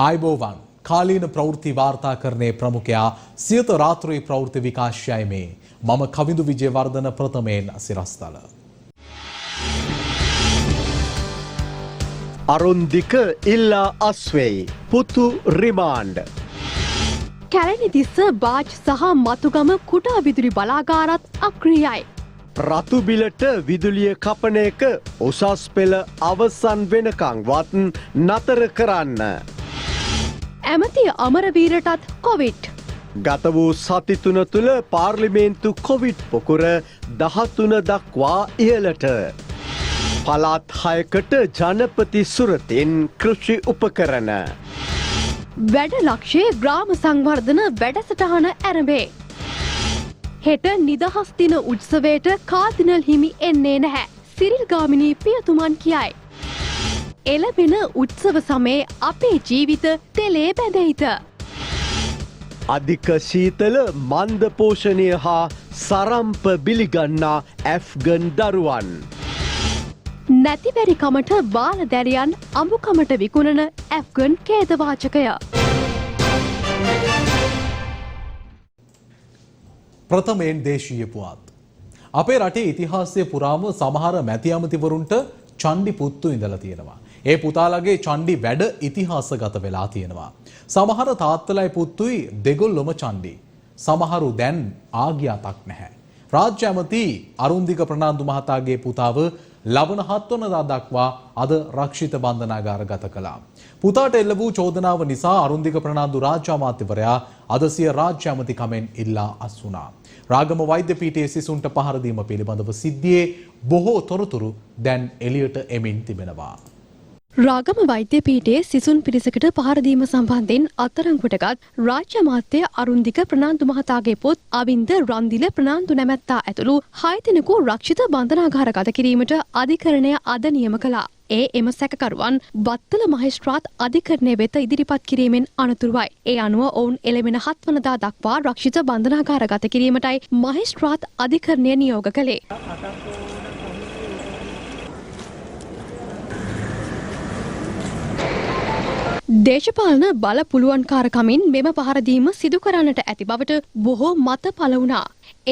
ආයුබෝවන් කාලීන ප්‍රවෘත්ති වාර්තාකරණයේ ප්‍රමුඛයා සියත රාත්‍රී ප්‍රවෘත්ති විකාශයයි මේ මම කවිඳු විජේවර්ධන ප්‍රථමයෙන් සිරස්තල අරුන්දික ඉල්ලා අස්වෙයි පුතු රිමාන්ඩ් කැලණිතිස්ස බාජ් සහ මතුගම කුඩා විදුලි බලාගාරත් අක්‍රියයි. රතු බිලට විදුලිය කපන එක උසස් පෙළ අවසන් වෙනකන්වත් නතර කරන්න. ඇමති අමරවීරටත් කොවිඩ්. ගත වූ සති තුන තුළ පාර්ලිමේන්තු කොවිඩ් පොකුර 13 දක්වා ඉහළට. පළාත් 6කට ජනපති සුරතින් කෘෂි උපකරණ. වැඩ ලක්ෂයේ ග්‍රාම සංවර්ධන වැඩසටහන ඇරඹේ. හෙට නිදහස් දින උත්සවයට කාදිනල් හිමි එන්නේ නැහැ. සිරිල් ගාමිණී පියතුමන් කියයි. එළබෙන උත්සව සමයේ අපේ ජීවිත තෙලේ බැඳෙයිද? අධික සීතල මන්ද පෝෂණය හා සරම්ප බිලිගන්නා ඇෆ්ගන් දරුවන්. නැතිබැරිකමට බාල දැරියන් අඹුකමට විකුණන ඇෆ්ගන් ඛේදවාචකය. ප්‍රථමයෙන් දේශීය පුවත්. අපේ රටේ ඉතිහාසය පුරාම සමහර මැති ඇමතිවරුන්ට චණ්ඩි පුත්තු ඉඳලා තියෙනවා. ඒ පුතාලගේ චණ්ඩි වැඩ ඉතිහාසගත වෙලා තියෙනවා. සමහර තාත්තලයි පුත්තුයි දෙගොල්ලොම චණ්ඩි. සමහරු දැන් ආගියාතක් නැහැ. රාජ්‍ය ඇමති අරුන්දික ප්‍රනාන්දු මහතාගේ පුතාව ලබන 7 වනදා දක්වා අද රක්ෂිත බන්ධනාගාර ගත කළා. පුතාට එල්ල වූ චෝදනාව නිසා අරුන්දික ප්‍රනාන්දු රාජ්‍ය අමාත්‍යවරයා අද සිය රාජ්‍ය ඇමතිකමෙන් ඉල්ලා අස් වුණා. රාගම වෛද්‍ය පීඨයේ සිසුන්ට පහර දීම පිළිබඳව සිද්ධියේ බොහෝ තොරතුරු දැන් එළියට එමින් තිබෙනවා. රාගම වෛද්‍ය පීඨයේ සිසුන් පිරිසකට පහර දීම සම්බන්ධයෙන් අත්අඩංගුවටගත් රාජ්‍ය අමාත්‍ය අරුන්දික ප්‍රනාන්දු මහතාගේ පුත් අවින්ද රන්දිල ප්‍රනාන්දු නැමැත්තා ඇතුළු 6 දෙනෙකු රක්ෂිත බන්ධනාගාර ගත කිරීමට අධිකරණය අද නියම කළා. එම සැකකරුවන් බත්තල මහේස්ත්‍රාත් අධිකරණය වෙත ඉදිරිපත් කිරීමෙන් අනතුරුවයි. ඒ අනුව ඔවුන් එළවෙන 7 වනදා දක්වා රක්ෂිත බන්ධනාගාර ගත කිරීමටයි මහේස්ත්‍රාත් අධිකරණය නියෝග කළේ. දේශපාලන බල පුළුවන්කාරකමින් මෙම පහරදීම සිදු කරන්නට ඇති බවට බොහෝ මත පළ වුණා.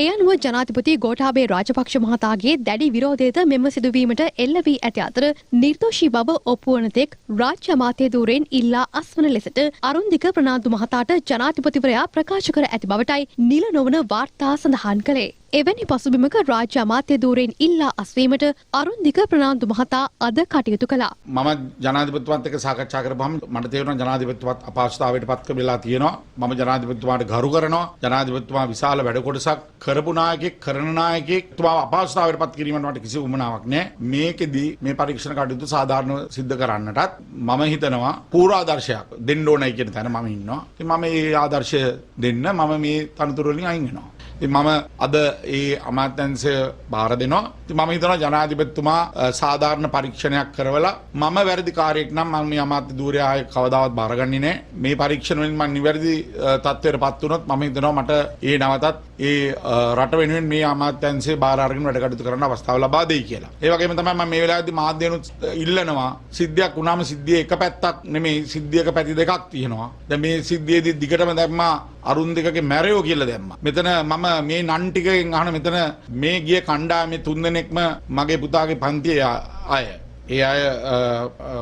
ඒ අනුව ජනාධිපති ගෝඨාභය රාජපක්ෂ මහතාගේ දැඩි විරෝධයද මෙම සිදුවීමට එල්ල වී ඇති අතර නිර්දෝෂී බව ඔප්පු වන තෙක් රාජ්‍ය අමාත්‍ය ධූරයෙන් ඉල්ලා අස්වන ලෙසට අරුන්දික ප්‍රනාන්දු මහතාට ජනාධිපතිවරයා ප්‍රකාශ කර ඇති බවටයි නිල නොවන වාර්තා සඳහන් කළේ. එවැනි පසුබිමක රාජ්‍ය අමාත්‍ය ධූරයෙන් ඉල්ලා අස්වීමට අරුන්දික ප්‍රනාන්දු මහතා අද කටයුතු කළා. මම ජනාධිපතිතුමාත් එක්ක සාකච්ඡා කරපුවම මට තේරුණා ජනාධිපතිතුමාත් අපහසුතාවයට පත් වෙලා තියෙනවා. මම ජනාධිපතිතුමාට ගරු කරනවා. ජනාධිපතිතුමා විශාල වැඩ කොටසක් කරපු නායකයෙක් කරන නායකයෙක් තුමා අපහසුතාවයට පත් කිරීමට මට කිසි උවමනාවක් නැහැ. මේකෙදී මේ පරීක්ෂණ කටයුතු සාධාරණව සිද්ධ කරන්නටත් මම හිතනවා පූර්වාදර්ශයක් දෙන්න ඕනයි කියන තැන මම ඉන්නවා. ඉතින් මම මේ ආදර්ශය දෙන්න මම මේ තනතුරු වලින් අයින් වෙනවා. මම අද ඒ අමාත්‍යංශය බාර දෙනවා. ඉතින් මම හිතනවා ජනාධිපතිතුමා සාධාරණ පරීක්ෂණයක් කරවලා මම වැරදිකාරයෙක් නම් මම මේ අමාත්‍ය ධූරය ආයේ කවදාවත් බාරගන්නේ නැහැ. මේ පරීක්ෂණ වලින් මම නිවැරදි තත්ත්වයටපත් වුණොත් මම හිතනවා මට ඒ නැවතත් ඒ රට වෙනුවෙන් මේ අමාත්‍යංශය බාර අරගෙන වැඩ කටයුතු කරන්න අවස්ථාව ලබා දෙයි කියලා. ඒ වගේම තමයි මම මේ වෙලාවේදී මාධ්‍යනුත් ඉල්ලනවා සිද්ධියක් වුණාම සිද්ධියේ එක පැත්තක් නෙමෙයි සිද්ධියක පැති දෙකක් තියෙනවා. දැන් මේ සිද්ධියේදී දිගටම දැම්මා අරුන්දිකගේ මැරයෝ කියලා දැම්මා. මෙතන මම මේ නන් ටිකෙන් අහන මෙතන මේ ගිය කණ්ඩායමේ 3 දෙනෙක්ම මගේ පුතාගේ පන්තියේ අය. ඒ අය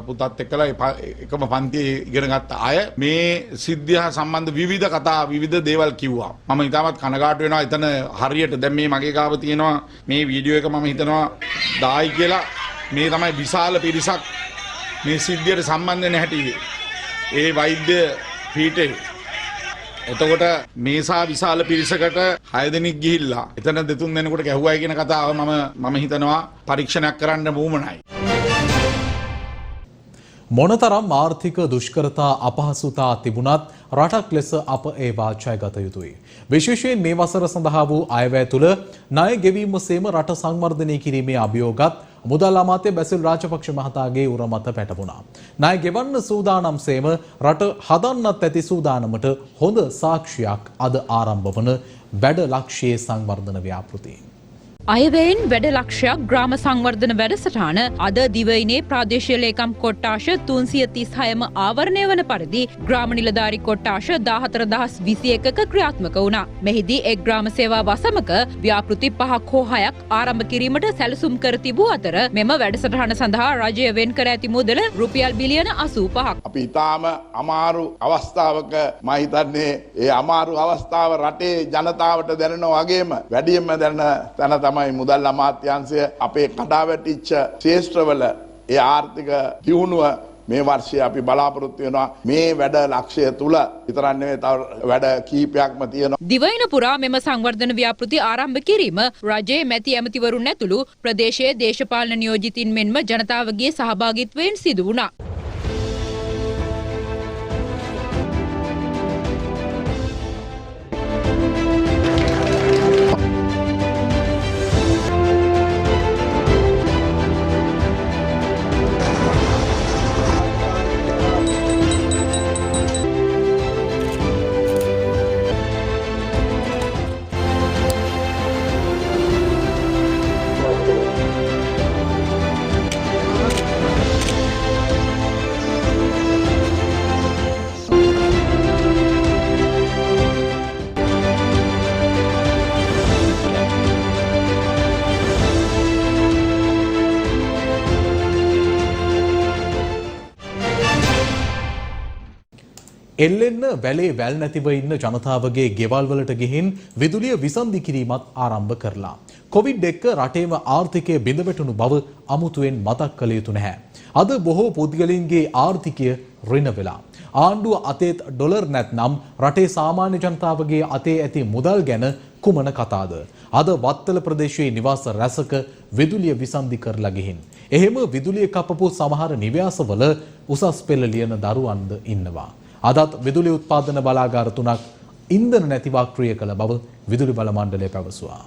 පුතත් එක්කලා එකම පන්තියේ ඉගෙන ගත්ත අය මේ සිද්ධිය සම්බන්ධ විවිධ කතා විවිධ දේවල් කිව්වා. මම ඉතාමත් කනගාටු වෙනවා. එතන හරියට දැන් මේ මගේ ගාව තියෙනවා මේ වීඩියෝ එක මම හිතනවා දායි කියලා මේ තමයි විශාල පිරිසක් මේ සිද්ධියට සම්බන්ධ වෙන හැටි ඒ වෛද්‍ය පීඨේ. එතකොට මේසා විශාල පිරිසකට 6 දෙනෙක් ගිහිල්ලා එතන 2-3 දෙනෙකුට ගැහුවයි කියන කතාව මම හිතනවා පරීක්ෂණයක් කරන්න වුමනයි. මොනතරම් ආර්ථික දුෂ්කරතා අපහසුතා තිබුණත් රටක් ලෙස අප ඒවා ජයගත යුතුයි. විශේෂයෙන් මේ වසර සඳහා වූ අයවැය තුළ ණය ගෙවීම සේම රට සංවර්ධනය කිරීමේ අභියෝගත් මුදල් අමාත්‍ය බැසිල් රාජපක්ෂ මහතාගේ උර මත පැටවුණා. ණය ගෙවන්න සූදානම් සේම රට හදන්නත් ඇති සූදානමට හොඳ සාක්ෂියක් අද ආරම්භ වන වැඩ ලක්ෂ්‍යයේ සංවර්ධන ව්‍යාපෘතියෙන්. අයවැයෙන් වැඩ ලක්ෂයක් ග්‍රාම සංවර්ධන වැඩසටහන අද දිවයිනේ ප්‍රාදේශීය ලේකම් කොට්ටාශ 336ම ආවරණය වන පරිදි ග්‍රාම නිලධාරි කොට්ටාශ 14021ක ක්‍රියාත්මක වුණා. මෙහිදී එක් ග්‍රාම සේවා වසමක ව්‍යාපෘති 5ක් හෝ 6ක් ආරම්භ කිරීමට සැලසුම් කර තිබූ අතර මෙම වැඩසටහන සඳහා රජය වෙන් කර ඇති මුදල රුපියල් බිලියන 85ක්. අපි ඉතාම අමාරු අවස්ථාවක මම හිතන්නේ ඒ අමාරු අවස්ථාව රටේ ජනතාවට දැනෙනවා වගේම වැඩියෙන්ම දැනෙන තැන තමයි මුදල් අමාත්‍යාංශය අපේ කඩාවැටිච්ච ශේෂ්ත්‍රවල ඒ ආර්ථික දියුණුව මේ වර්ෂයේ අපි බලාපොරොත්තු වෙනවා මේ වැඩ ලක්ෂ්‍ය තුල විතරක් නෙවෙයි තව වැඩ කීපයක්ම තියෙනවා. දිවයින පුරා මෙම සංවර්ධන ව්‍යාපෘති ආරම්භ කිරීම රජයේ මැති ඇමතිවරුන් ඇතුළු ප්‍රදේශයේ දේශපාලන නියෝජිතින් මෙන්ම ජනතාවගේ සහභාගීත්වයෙන් සිදු වුණා. එල්ලෙන්න වැලේ වැල් නැතිව ඉන්න ජනතාවගේ ගෙවල් වලට ගිහින් විදුලිය විසන්ධි කිරීමත් ආරම්භ කරලා. කොවිඩ් එක්ක රටේම ආර්ථිකය බිඳවැටුණු බව අමුතුවෙන් මතක් කළ යුතු නැහැ. අද බොහෝ පුද්ගලයන්ගේ ආර්ථිකය රින වෙලා. ආණ්ඩුව අතේත් ඩොලර් නැත්නම් රටේ සාමාන්‍ය ජනතාවගේ අතේ ඇති මුදල් ගැන කුමන කතාද? අද වත්තල ප්‍රදේශයේ නිවාස රැසක විදුලිය විසන්ධි කරලා ගිහින්. එහෙම විදුලිය කපපු සමහර නිවාසවල උසස් පෙළ ලියන දරුවන්ද ඉන්නවා. අදත් විදුලි උත්පාදන බලාගාර 3ක් ඉන්ධන නැතිව ක්‍රිය කළ බව විදුලි බල මණ්ඩලය පැවසුවා.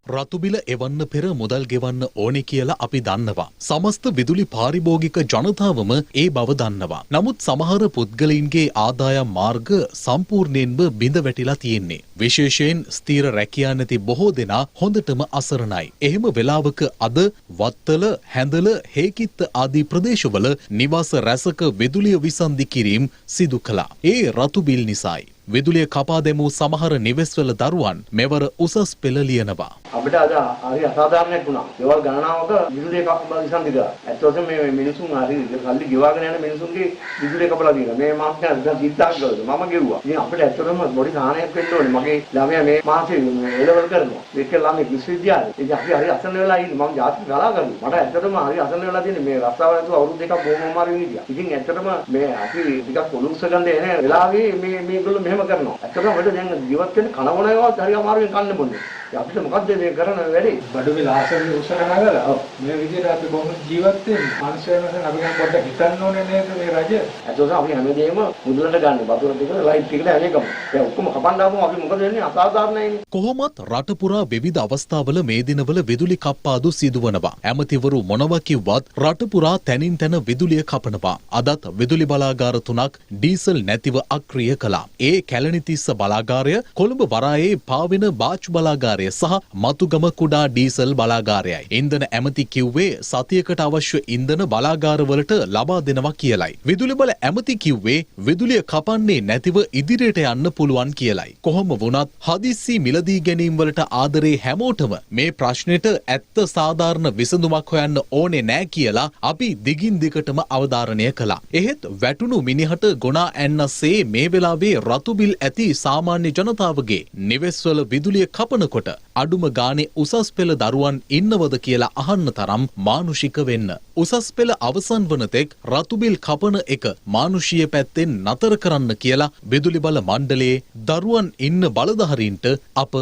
රතුබිල එවන්න පෙර මුදල් ගෙවන්න ඕනේ කියලා අපි දන්නවා. සමස්ත විදුලි පාරිභෝගික ජනතාවම ඒ බව දන්නවා. නමුත් සමහර පුද්ගලයින්ගේ ආදායම් මාර්ග සම්පූර්ණයෙන්ම බිඳ වැටිලා තියෙන්නේ. විශේෂයෙන් ස්ථීර රැකියා නැති බොහෝ දෙනා හොඳටම අසරණයි. එහෙම වෙලාවක අද වත්තල, හැඳල, හේකිත්ත ආදී ප්‍රදේශවල නිවාස රැසක විදුලිය විසන්ධි කිරීම සිදු කළා. ඒ රතුබිල් නිසායි. විදුලිය කපා දැමූ සමහර නිවෙස්වල දරුවන් මෙවර උසස් පෙළ ලියනවා. අපිට අද හරි අසාධාරණයක් වුණා. ඒවල් ගණනාවක විදුලිය කපලා විසන්ධි කරා. ඇත්තටම මේ මිනිසුන් හරි සල්ලි ගෙවාගෙන යන මිනිසුන්ගේ විදුලිය කපලා දීලා. මේ මාසෙ සිද්ධාක් ගලද මම ගෙව්වා. ඉතින් අපිට ඇත්තටම බොඩි සාහනයක් වෙන්න ඕනේ. මගේ ළමයා මේ මාසෙ එලෙවල් කරනවා. ඒක ළමයි විශ්වවිද්‍යාලේ. ඉතින් අපි හරි අසන්න වෙලා ඉන්නේ. මම ජාතික කලා කරනවා. මට ඇත්තටම හරි අසන්න වෙලා තියෙන්නේ මේ රස්සාව නැතුව අවුරුදු දෙකක් බොහොම අමාරු වෙනවා. ඉතින් ඇත්තටම මේ අපි ටිකක් පොලුස්ස ගන්න එන වෙලාවේ මේගොල්ලෝ මෙහෙම කරනවා. ඇත්තටම අපිට දැන් ජීවත් වෙන්න කන බොනේවත් හරි අමාරුවෙන් කන්න බොන්නේ. අපිට මොකද්ද මේ කරන වැඩේ? බඩුවේ ආසනෙ උස්සන නගලා මේ විදිහට අපි බොහොම ජීවත් වෙන්නේ. මානසිකව අපි ගන්න පොඩ්ඩක් හිතන්න ඕනේ නේද මේ රජය? ඇත්තටම අපි හැමදේම මුදලට ගන්න. වතුර ටික ලයිට් ටිකට හැමේකම. දැන් ඔක්කොම කපන්න ආවම අපි මොකද වෙන්නේ? අසාධාරණයිනේ. කොහොමත් රට පුරා විවිධ අවස්ථාවල මේ දිනවල විදුලි කප්පාදු සිදුවනවා. ඇමතිවරු මොනවා කිව්වත් රට පුරා තැනින් තැන විදුලිය කපනවා. අදත් විදුලි බලාගාර 3ක් ඩීසල් නැතිව අක්‍රිය කළා. ඒ කැලණිතිස්ස බලාගාරය, කොළඹ වරායේ පාවෙන බාච් බලාගාරය සහ මතුගම කුඩා ඩීසල් බලාගාරයයි. ඉන්ධන ඇමති කිව්වේ සතියකට අවශ්‍ය ඉන්ධන බලාගාරවලට ලබා දෙනවා කියලයි. විදුලි බල ඇමති කිව්වේ විදුලිය කපන්නේ නැතිව ඉදිරියට යන්න පුළුවන් කියලයි. කොහොම වුණත් හදිස්සි මිලදී ගැනීම වලට ආදරේ හැමෝටම මේ ප්‍රශ්නෙට ඇත්ත සාධාරණ විසඳුමක් හොයන්න ඕනේ නෑ කියලා අපි දිගින් දිගටම අවධාරණය කළා. එහෙත් වැටුණු මිනිහට ගොනා ඇන්නසේ මේ වෙලාවේ රතුබිල් ඇති සාමාන්‍ය ජනතාවගේ නිවෙස්වල විදුලිය කපනකොට අඩුම ගානේ උසස් පෙළ දරුවන් ඉන්නවද කියලා අහන්න තරම් මානුෂික වෙන්න. උසස් පෙළ අවසන් වන තෙක් රතුබිල් කපන එක මානුෂීය පැත්තෙන් නතර කරන්න කියලා විදුලි බල මණ්ඩලයේ දරුවන් ඉන්න බලධාරීන්ට අප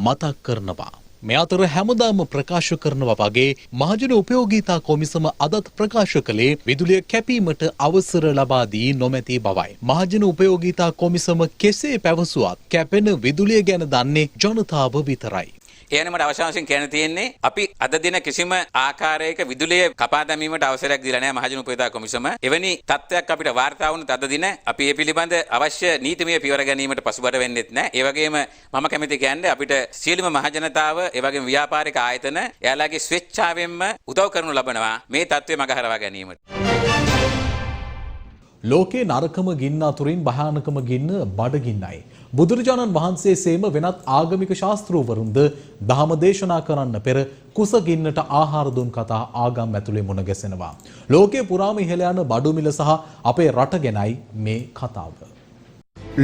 මතක් කරනවා. මේ අතර හැමදාම ප්‍රකාශ කරනවා වගේ මහජන උපයෝගීතා කොමිසම අදත් ප්‍රකාශ කළේ විදුලිය කැපීමට අවසර ලබා දී නොමැති බවයි. මහජන උපයෝගීතා කොමිසම කෙසේ පැවසුවත් කැපෙන විදුලිය ගැන දන්නේ ජනතාව විතරයි. එයනේ මට අවශ්‍ය වශයෙන් කියන්න තියෙන්නේ අපි අද දින කිසිම ආකාරයක විදුලිය කපා දැමීමට අවසරයක් දීලා නැහැ මහජන උපයෝගිතා කොමිසම. එවැනි තත්ත්වයක් අපිට වාර්තා වුණත් අද දින අපි මේ පිළිබඳ අවශ්‍ය නීතිමය පියවර ගැනීමට පසුබට වෙන්නෙත් නැහැ. ඒ වගේම මම කැමති කියන්නේ අපිට සියලුම මහජනතාව ඒ වගේම ව්‍යාපාරික ආයතන එයාලගේ ස්වේච්ඡාවෙන්ම උදව් කරනු ලබනවා මේ තත්ත්වය මගහරවා ගැනීමට. ලෝකේ නරකම ගින්න අතුරින් භයානකම ගින්න බඩගින්නයි. බුදුරජාණන් වහන්සේ සේම වෙනත් ආගමික ශාස්ත්‍රූවරුන්ද දහම දේශනා කරන්න පෙර කුසගින්නට ආහාර දුන් කතා ආගම් ඇතුලේ මුණ ගැසෙනවා. ලෝකේ පුරාම ඉහළ යන බඩු මිල සහ අපේ රට ගැනයි මේ කතාව.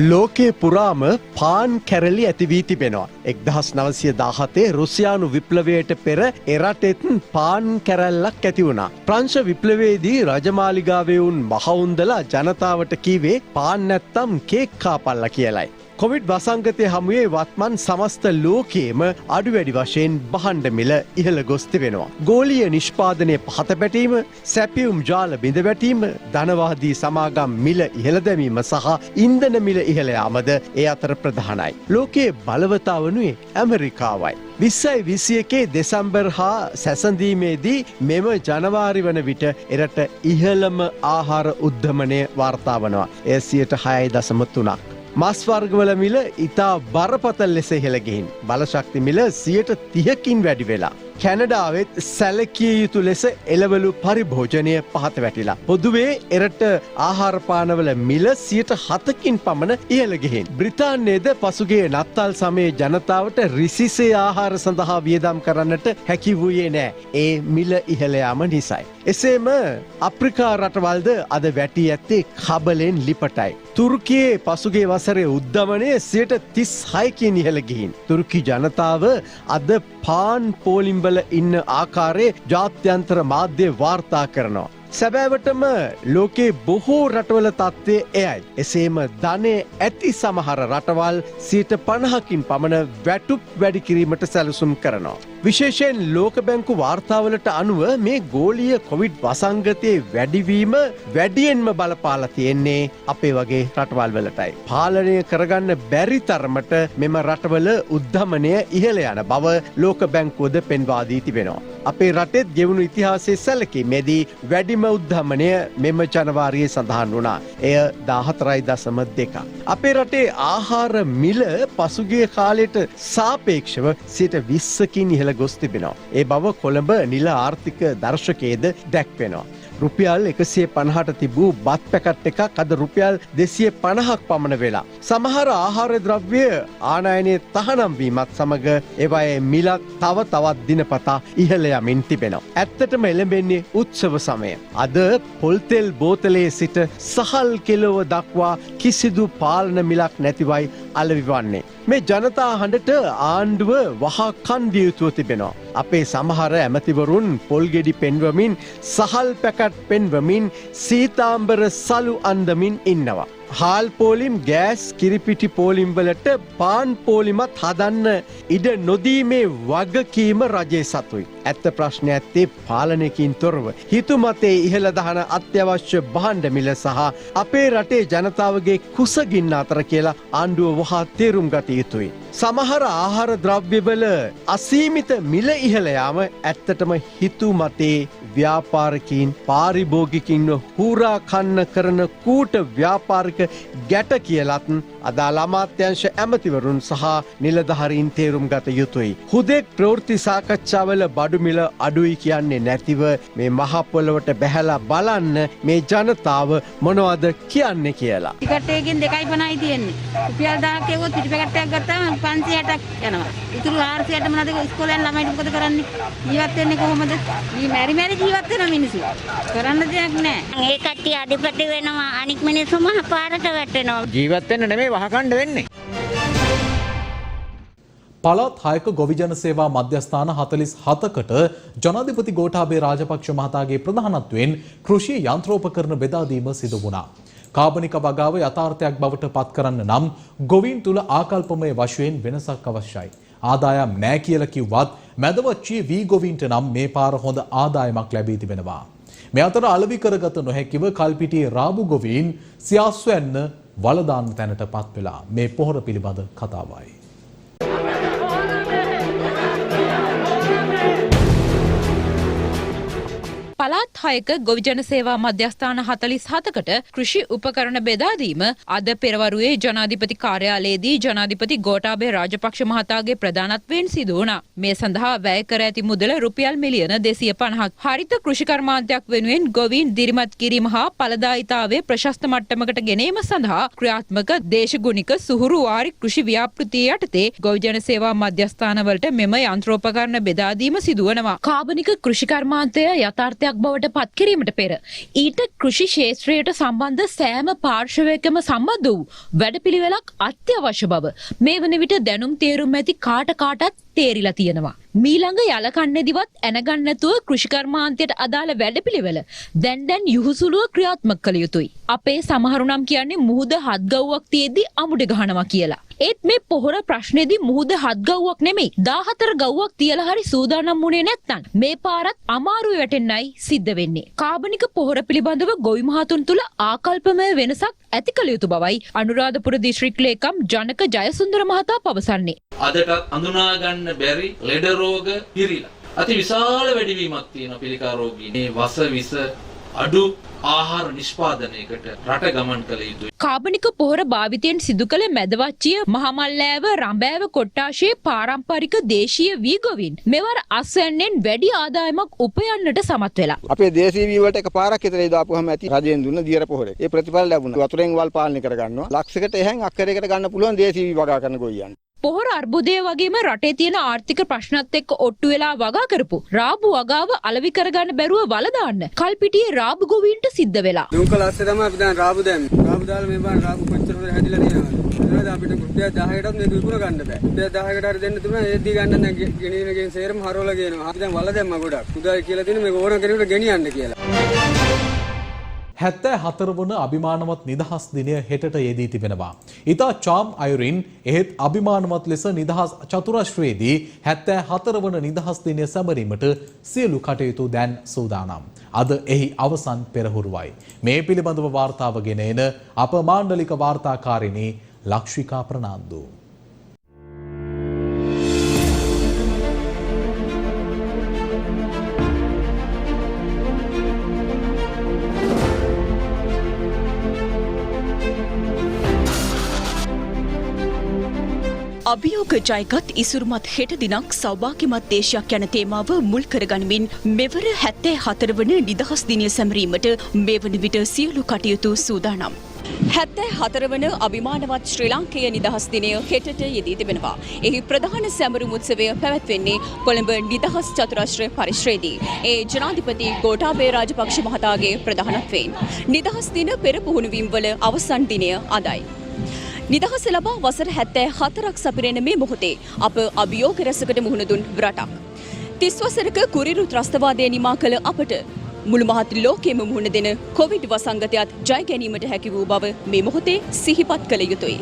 ලෝකේ පුරාම පාන් කැරලි ඇති වී තිබෙනවා. 1917 රුසියානු විප්ලවයට පෙර එරටෙත් පාන් කැරැල්ලක් ඇති වුණා. ප්‍රංශ විප්ලවයේදී රජමාලිගාවේ වුන් මහවුන්දලා ජනතාවට කීවේ පාන් නැත්තම් කේක් කාපල්ලා කියලයි. කොවිඩ් වසංගතය හමුවේ වත්මන් සමස්ත ලෝකයේම අඩු වැඩි වශයෙන් බහණ්ඩ මිල ඉහළ ගොස් තිබෙනවා. ගෝලීය නිෂ්පාදනය පහත පැටීම, සැපියුම් ජාල බිඳ වැටීම, ධනවාදී සමාගම් මිල ඉහළ දැමීම සහ ඉන්ධන මිල ඉහළ යාමද ඒ අතර ප්‍රධානයි. ලෝකයේ බලවතා වනුයේ ඇමරිකාවයි. 2021 දෙසැම්බර් හා සැසඳීමේදී මෙම ජනවාරි වන විට එරට ඉහළම ආහාර උද්ධමනය වාර්තා වනවා. එය 6.3%. මස් වර්ගවල මිල ඉතා බරපතල ලෙස ඉහළ ගිහින් බලශක්ති මිල 30%කින් වැඩි වෙලා. කැනඩාවෙත් සැලකිය යුතු ලෙස එළවලු පරිභෝජනය පහත වැටිලා. පොදුවේ එරට ආහාරපානවල මිල 7%කින් පමණ ඉහළ ගිහින්. බ්‍රිතාන්‍යයේද පසුගිය නත්තල් සමයේ ජනතාවට රිසිසේ ආහාර සඳහා වියදම් කරන්නට හැකි වූයේ නෑ. ඒ මිල ඉහළ යාම නිසයි. එසේම අප්‍රිකා රටවල්ද අද වැටි ඇත්තේ කබලෙන් ලිපටයි. තුර්කියේ පසුගිය වසරේ උද්ධමනය 36%කින් ඉහළ ගිහින්. තුර්කි ජනතාව අද පාන් පෝලිම්බල ඉන්න ආකාරයේ ජාත්‍යන්තර මාධ්‍ය වාර්තා කරනවා. සැබෑවටම ලෝකේ බොහෝ රටවල තත්ත්වය එයයි. එසේම ධනය ඇති සමහර රටවල් 50%කින් පමණ වැටුප් වැඩි කිරීමට සැලසුම් කරනවා. විශේෂයෙන් ලෝක බැංකු වාර්තාවලට අනුව මේ ගෝලීය කොවිඩ් වසංගතයේ වැඩිවීම වැඩියෙන්ම බලපාලා තියෙන්නේ අපේ වගේ රටවල් වලටයි. පාලනය කරගන්න බැරි තරමට මෙම රටවල උද්ධමනය ඉහළ යන බව ලෝක බැංකුවද පෙන්වා දී තිබෙනවා. අපේ රටෙත් ගෙවුණු ඉතිහාසයේ සැලකීමේදී වැඩිම උද්ධමනය මෙම ජනවාරියේ සඳහන් වුණා. එය 14.2. අපේ රටේ ආහාර මිල පසුගිය කාලයට සාපේක්ෂව 20%කින් ඉහළ ගොස් තිබෙනවා. ඒ බව කොළඹ නිල ආර්ථික දර්ශකයේද දැක්වෙනවා. රුපියල් 150ට තිබූ බත් පැකට් එකක් අද රුපියල් 250ක් පමණ වෙලා. සමහර ආහාර ද්‍රව්‍ය ආනයනයේ තහනම් වීමත් සමග ඒවායේ මිලත් තව තවත් දිනපතා ඉහළ යමින් තිබෙනවා. ඇත්තටම එළඹෙන්නේ උත්සව සමය. අද පොල් තෙල් බෝතලයේ සිට සහල් කෙලව දක්වා කිසිදු පාලන මිලක් නැතිවයි අලවිවන්නේ. මේ ජනතා හඬට ආණ්ඩුව වහා කන් දිය යුතුව තිබෙනවා. අපේ සමහර ඇමතිවරුන් පොල්ගෙඩි පෙන්වමින් සහල් පැකට් පෙන්වමින් සීතාම්බර සලු අන්දමින් ඉන්නවා. හාල් පෝලිම් ගෑස් කිරිපිටි පෝලිම් වලට පාන් පෝලිමත් හදන්න ඉඩ නොදීමේ වගකීම රජයේ සතුයි. ඇත්ත ප්‍රශ්නය ඇත්තේ පාලනයකින් තොරව හිතුමතේ ඉහළ දහන අත්‍යවශ්‍ය භාණ්ඩ මිල සහ අපේ රටේ ජනතාවගේ කුසගින්න අතර කියලා ආණ්ඩුව වහා තේරුම් ගත යුතුයි. සමහර ආහාර ද්‍රව්‍යවල අසීමිත මිල ඉහළ යාම ඇත්තටම හිතුමතේ ව්‍යාපාරිකයින් පාරිභෝගිකින්ව හුරා කන්න කරන කූට ව්‍යාපාරික ගැට කියලත් අදාළ අමාත්‍යංශ ඇමතිවරුන් සහ නිලධාරීන් තේරුම් ගත යුතුයි. හුදෙක් ප්‍රවෘත්ති සාකච්ඡාවල බඩු මිල අඩුයි කියන්නේ නැතිව මේ මහ පොළොවට බැහැලා බලන්න මේ ජනතාව මොනවද කියන්නේ කියලා. ටිකට් එකකින් 2.50යි තියෙන්නේ. රුපියල් 1000ක් එවුවොත් පිටි පැකට් එකක් ගත්තාම 560ක් යනවා. ඉතුරු 400ට මොනවද ඉස්කෝලෙන් ළමයිට මොකද කරන්නේ? ජීවත් වෙන්නේ කොහොමද? මේ මැරි ජීවත් වෙන මිනිස්සු. කරන්න දෙයක් නැහැ. ඒ කට්ටිය අඩිපටි වෙනවා. අනික් මිනිස්සු මහ පාරට වැටෙනවා. ජීවත් වෙන්න නෙමෙයි වහකණ්ඩ වෙන්නේ. පළාත් 6ක ගොවිජන සේවා මධ්‍යස්ථාන 47කට ජනාධිපති ගෝඨාභය රාජපක්ෂ මහතාගේ ප්‍රධානත්වයෙන් කෘෂි යන්ත්‍රෝපකරණ බෙදා දීම සිදු වුණා. කාබනික වගාව යථාර්ථයක් බවට පත් කරන්න නම් ගොවීන් තුල ආකල්පමය වශයෙන් වෙනසක් අවශ්‍යයි. ආදායම් නැහැ කියලා කිව්වත් මැදවච්චියේ වී ගොවීන්ට නම් මේ පාර හොඳ ආදායමක් ලැබී තිබෙනවා. මේ අතර අලෙවි කරගත නොහැකිව කල්පිටියේ රාබු ගොවීන් සියාස්වැන්න වලදාන තැනට පත් වෙලා මේ පොහොර පිළිබඳ කතාවයි. පළාත් 6ක ගොවිජන සේවා මධ්‍යස්ථාන 47කට කෘෂි උපකරණ බෙදා දීම අද පෙරවරුවේ ජනාධිපති කාර්යාලයේදී ජනාධිපති ගෝඨාභය රාජපක්ෂ මහතාගේ ප්‍රධානත්වයෙන් සිදු වුණා. මේ සඳහා වැය කර ඇති මුදල රුපියල් මිලියන 250ක්. හරිත කෘෂි කර්මාන්තයක් වෙනුවෙන් ගොවීන් දිරිමත් කිරීම හා ඵලදායීතාවයේ ප්‍රශස්ත මට්ටමකට ගෙනීම සඳහා ක්‍රියාත්මක දේශගුණික සුහුරු වාරි කෘෂි ව්‍යාපෘතිය යටතේ ගොවිජන සේවා මධ්‍යස්ථානවලට මෙම යන්ත්‍රෝපකරණ බෙදා දීම සිදු වෙනවා. කාබනික කෘෂි කර්මාන්තය යථාර්ථයක් බවට පත් කිරීමට පෙර ඊට කෘෂි ක්ෂේත්‍රයට සම්බන්ධ සෑම පාර්ශවයකම සම්බන්ධ වූ වැඩපිළිවෙලක් අත්‍යවශ්‍ය බව මේ වන විට දැනුම් තේරුම් ඇති කාටත් තේරිලා තියෙනවා. මීළඟ යලකන්නේදිවත් ඇනගන්න නැතුව කෘෂි කර්මාන්තයට අදාළ වැඩපිළිවෙල දැන් යහුසුලුව ක්‍රියාත්මක කළ යුතුයි. අපේ සමහරු නම් කියන්නේ මුහුද හත් ගව්වක් තියෙද්දි අමුඩ ගහනවා කියලා. ඒත් මේ පොහොර ප්‍රශ්නේදී මුහුද හත් ගව්වක් නෙමෙයි 14 ගව්වක් තියලා හරි සූදානම් වුණේ නැත්නම් මේ පාරත් අමාරුවේ වැටෙන්නයි සිද්ධ වෙන්නේ. කාබනික පොහොර පිළිබඳව ගොවි මහතුන් තුල ආකල්පමය වෙනසක් ඇති කළ යුතු බවයි අනුරාධපුර දිස්ත්‍රික් ලේකම් ජනක ජයසුන්දර මහතා පවසන්නේ. අදටත් අඳුනා ගන්න බැරි ලෙඩ රෝග පිරීලා. අති විශාල වැඩිවීමක් තියෙන පිළිකා රෝගී. මේ වස විස අඩු ආහාර නිෂ්පාදනයකට රට ගමන් කළ යුතුයි. කාබනික පොහොර භාවිතයෙන් සිදු කළ මැදවච්චිය මහමල්ලෑව රඹෑව කොට්ටාශයේ පාරම්පරික දේශීය වී ගොවීන් මෙවර අස්වැන්නෙන් වැඩි ආදායමක් උපයන්නට සමත් වෙලා. අපේ දේශීය වී වලට එකපාරක් විතර දාපුවාම ඇති රජයෙන් දුන්න දියර පොහොරේ. ඒ ප්‍රතිඵල ලැබුණා. වතුරෙන් වල් පාලනය කරගන්නවා. ලක්ෂයකට එහෙන් අක්කරයකට ගන්න පුළුවන් දේශීය වී වගා කරන ගොයියන්. පොහොර අර්බුදය වගේම රටේ තියෙන ආර්ථික ප්‍රශ්නත් එක්ක ඔට්ටු වෙලා වගා කරපු රාබු වගාව අලෙවි කරගන්න බැරුව වල දාන්න කල්පිටියේ රාබු ගොවීන්ට සිද්ධ වෙලා. දුම්කල ඇස්සේ තමයි අපි දැන් රාබු දැම්මේ. රාබු දාලා මේ බාන රාබු කොච්චරද හැදිලා තියෙනවද? නේද අපිට රුපියල් 10කටත් මේක විකුණ ගන්න බෑ. රුපියල් 10කට හරි දෙන්න තුන ඒද්දි ගන්න දැන් ගෙනිනගෙන් සේරම හරවලා කියනවා. අපි දැන් වල දැම්මා ගොඩක්. උදායි කියලා තියෙන මේක ඕන කෙනෙකුට ගෙනියන්න කියලා. 74 වන අභිමානවත් නිදහස් දිනය හෙටට යෙදී තිබෙනවා. ඉතා චාම් අයුරින් එහෙත් අභිමානවත් ලෙස නිදහස් චතුරශ්‍රයේදී 74 වන නිදහස් දිනය සැමරීමට සියලු කටයුතු දැන් සූදානම්. අද එහි අවසන් පෙරහුරුවයි. මේ පිළිබඳව වාර්තාව ගෙන එන අප මාණ්ඩලික වාර්තාකාරිණී ලක්ෂිකා ප්‍රනාන්දු. අභියෝග ජයගත් ඉසුරුමත් හෙට දිනක් සෞභාග්‍යමත් දේශයක් යන තේමාව මුල් කරගනිමින් මෙවර 74 වන නිදහස් දිනය සැමරීමට මේ වන විට සියලු කටයුතු සූදානම්. 74 වන අභිමානවත් ශ්‍රී ලාංකේය නිදහස් දිනය හෙටට යෙදී තිබෙනවා. එහි ප්‍රධාන සැමරුම් උත්සවය පැවැත්වෙන්නේ කොළඹ නිදහස් චතුරාශ්‍රය පරිශ්‍රයේදී. ඒ ජනාධිපති ගෝඨාභය රාජපක්ෂ මහතාගේ ප්‍රධානත්වයෙන්. නිදහස් දින පෙර පුහුණුවීම් වල අවසන් දිනය අදයි. නිදහස ලබා වසර 74ක් සපිරෙන මේ මොහොතේ අප අභියෝග රැසකට මුහුණ දුන් රටක්. 30 වසරක කුරිරු ත්‍රස්තවාදය නිමා කළ අපට මුළු මහත් ලෝකෙම මුහුණ දෙන කොවිඩ් වසංගතයත් ජය ගැනීමට හැකි වූ බව මේ මොහොතේ සිහිපත් කළ යුතුයි.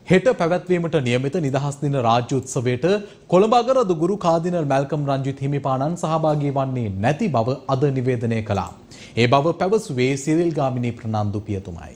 හෙට පැවැත්වීමට නියමිත නිදහස් දින රාජ්‍ය උත්සවයට කොළඹ අගරදු ගුරු කාදිනල් මැල්කම් රංජිත් හිමිපාණන් සහභාගී වන්නේ නැති බව අද නිවේදනය කළා. ඒ බව පැවසුවේ සිරිල් ගාමිණී ප්‍රනාන්දු පියතුමයි.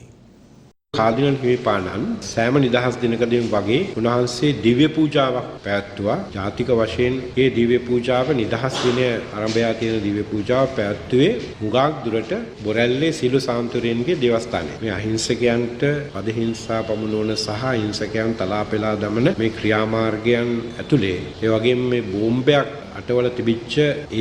කාදිනල් හිමිපාණන් සෑම නිදහස් දිනකදීම වගේ උන්වහන්සේ දිව්‍ය පූජාවක් පැවැත්වුවා. ජාතික වශයෙන් මේ දිව්‍ය පූජාව නිදහස් දිනය ආරම්භය තියෙන දිව්‍ය පූජාව පැවැත්වුවේ හුඟක් දුරට බොරැල්ලේ සීළු සාන්තුරයන්ගේ දේවස්ථානයේ. මේ අහිංසකයන්ට අධිහිංසා පමුණුවන සහ අහිංසකයන් තලා පෙලා දමන මේ ක්‍රියාමාර්ගයන් ඇතුලේ ඒ වගේම මේ බෝම්බයක් රටවල තිබිච්ච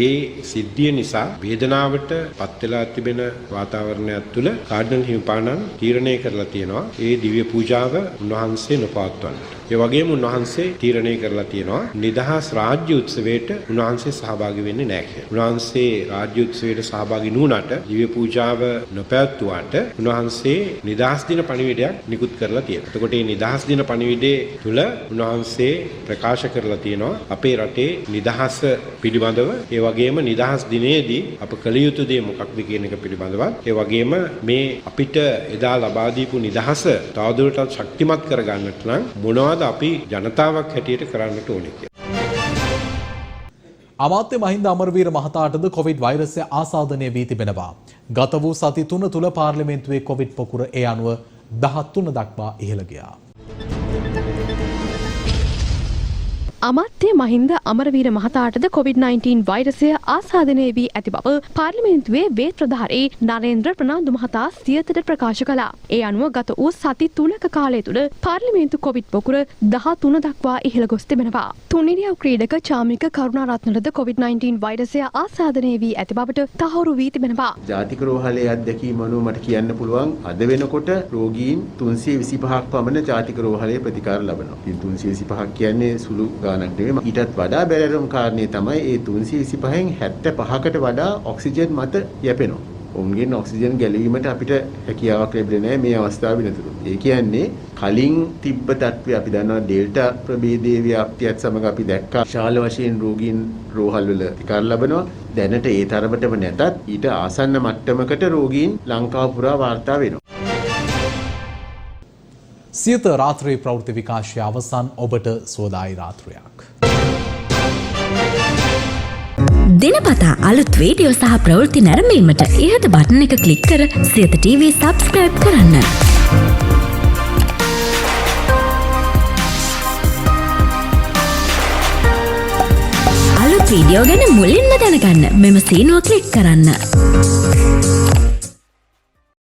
ඒ සිද්ධිය නිසා වේදනාවට පත් වෙලා තිබෙන වාතාවරණයක් තුළ කාඩිනල් හිමිපාණන් තීරණය කරලා තියෙනවා ඒ දිව්‍ය පූජාව උන්වහන්සේ නොපවත්වන්නට. ඒ වගේම උන්වහන්සේ තීරණය කරලා තියෙනවා නිදහස් රාජ්‍ය උත්සවයට උන්වහන්සේ සහභාගී වෙන්නේ නැහැ කියලා. උන්වහන්සේ රාජ්‍ය උත්සවයට සහභාගී නුනට දිව්‍ය පූජාව නොපැවැත්වුවාට උන්වහන්සේ නිදහස් දින පණිවිඩයක් නිකුත් කරලා තියෙනවා. එතකොට මේ නිදහස් දින පණිවිඩයේ තුල උන්වහන්සේ ප්‍රකාශ කරලා තියෙනවා අපේ රටේ නිදහස පිළිබඳව, ඒ වගේම නිදහස් දිනේදී අප කළ යුතු දේ මොකක්ද කියන එක පිළිබඳව, ඒ වගේම මේ අපිට එදා ලබා දීපු නිදහස තවදුරටත් ශක්තිමත් කරගන්නට නම් මොනවද අපි ජනතාවක් හැටියට කරන්නට ඕනේ කියලා. අමාත්‍ය මහින්ද අමරවීර මහතාටද කොවිඩ් වෛරසය ආසාදනය වී තිබෙනවා. ගත වූ සති 3 තුල පාර්ලිමේන්තුවේ කොවිඩ් පොකුර ඒ අනුව 13 දක්වා ඉහළ ගියා. අමාත්‍ය මහින්ද අමරවීර මහතාටද COVID-19 වෛරසය ආසාදනය වී ඇති බව පාර්ලිමේන්තුවේ වේත් ප්‍රධාරී නරේන්ද්‍ර ප්‍රනාන්දු මහතා සියතට ප්‍රකාශ කළා. ඒ අනුව ගත වූ සති 3ක කාලය තුළ පාර්ලිමේන්තු කොවිඩ් පොකුර 13 දක්වා ඉහළ ගොස් තිබෙනවා. තුන්නිරියව් ක්‍රීඩක චාමික කරුණාරත්නටද COVID-19 වෛරසය ආසාදනය වී ඇති බවට තහවුරු වී තිබෙනවා. ජාතික රෝහලේ අත්දැකීම අනුව මට කියන්න පුළුවන් අද වෙනකොට රෝගීන් 325ක් පමණ ජාතික රෝහලේ ප්‍රතිකාර ලබනවා. ඉතින් 325ක් කියන්නේ සුළු ඊටත් වඩා බැරෑරුම් කාරණේ තමයි ඒ 325න් 75කට වඩා ඔක්සිජන් මත යැපෙනවා. ඔවුන්ගෙන් ඔක්සිජන් ගැලවීමට අපිට හැකියාවක් ලැබෙන්නේ නැහැ මේ අවස්ථාවේ වෙනතුරු. ඒ කියන්නේ කලින් තිබ්බ තත්ත්වය අපි දන්නවා ඩෙල්ටා ප්‍රභේදයේ ව්‍යාප්තියත් සමග අපි දැක්කා විශාල වශයෙන් රෝගීන් රෝහල් වල ප්‍රතිකාර ලබනවා. දැනට ඒ තරමටම නැතත් ඊට ආසන්න මට්ටමකට රෝගීන් ලංකාව පුරා වාර්තා වෙනවා. සියත රාත්‍රී ප්‍රවෘත්ති විකාශය අවසන්. ඔබට සුවදායි රාත්‍රියක්. දිනපතා අලුත් වීඩියෝ සහ ප්‍රවෘත්ති නැරඹීමට ඉහත බටන් එක ක්ලික් කර සියත TV සබ්ස්ක්‍රයිබ් කරන්න. අලුත් වීඩියෝ ගැන මුලින්ම දැනගන්න මෙම සීනුව ක්ලික් කරන්න.